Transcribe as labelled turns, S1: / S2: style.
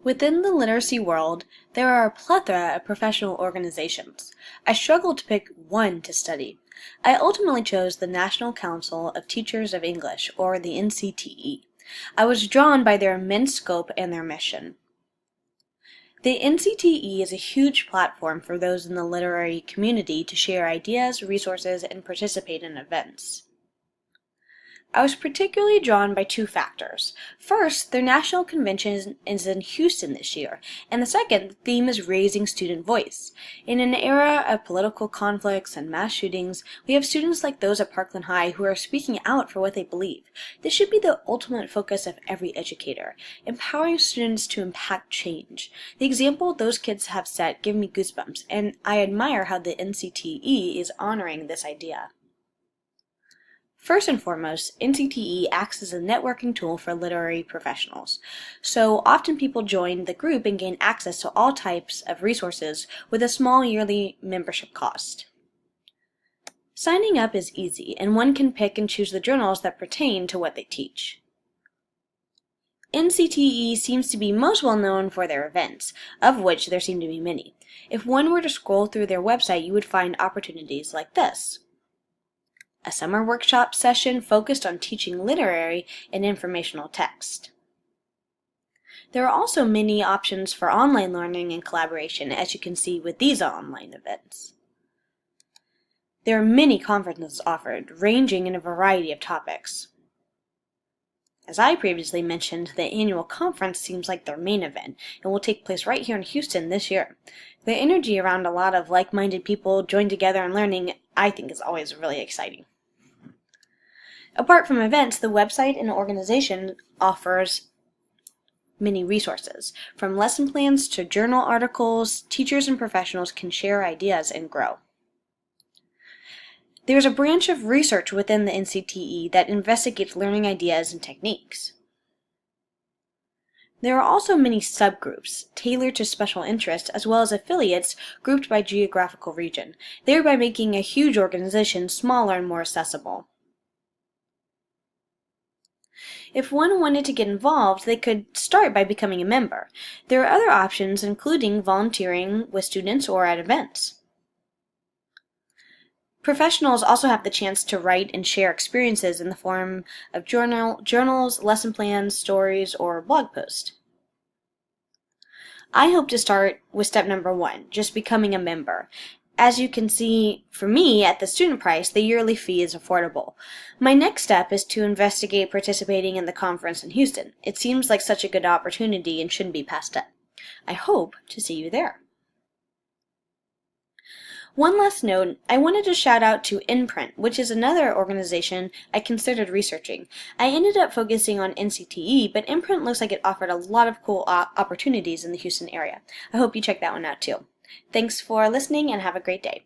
S1: Within the literacy world, there are a plethora of professional organizations. I struggled to pick one to study. I ultimately chose the National Council of Teachers of English, or the NCTE. I was drawn by their immense scope and their mission. The NCTE is a huge platform for those in the literary community to share ideas, resources, and participate in events. I was particularly drawn by two factors. First, their national convention is in Houston this year, and the second theme is raising student voice. In an era of political conflicts and mass shootings, we have students like those at Parkland High who are speaking out for what they believe. This should be the ultimate focus of every educator, empowering students to impact change. The example those kids have set give me goosebumps, and I admire how the NCTE is honoring this idea. First and foremost, NCTE acts as a networking tool for literary professionals. So often people join the group and gain access to all types of resources with a small yearly membership cost. Signing up is easy, and one can pick and choose the journals that pertain to what they teach. NCTE seems to be most well known for their events, of which there seem to be many. If one were to scroll through their website, you would find opportunities like this. A summer workshop session focused on teaching literary and informational text. There are also many options for online learning and collaboration, as you can see with these online events. There are many conferences offered, ranging in a variety of topics. As I previously mentioned, the annual conference seems like their main event and will take place right here in Houston this year. The energy around a lot of like-minded people joined together and learning, I think, is always really exciting. Apart from events, the website and organization offers many resources. From lesson plans to journal articles, teachers and professionals can share ideas and grow. There's a branch of research within the NCTE that investigates learning ideas and techniques. There are also many subgroups, tailored to special interests, as well as affiliates grouped by geographical region, thereby making a huge organization smaller and more accessible. If one wanted to get involved, they could start by becoming a member. There are other options, including volunteering with students or at events. Professionals also have the chance to write and share experiences in the form of journals, lesson plans, stories, or blog posts. I hope to start with step number 1, just becoming a member. As you can see, for me, at the student price, the yearly fee is affordable. My next step is to investigate participating in the conference in Houston. It seems like such a good opportunity and shouldn't be passed up. I hope to see you there. One last note, I wanted to shout out to Imprint, which is another organization I considered researching. I ended up focusing on NCTE, but Imprint looks like it offered a lot of cool opportunities in the Houston area. I hope you check that one out too. Thanks for listening and have a great day.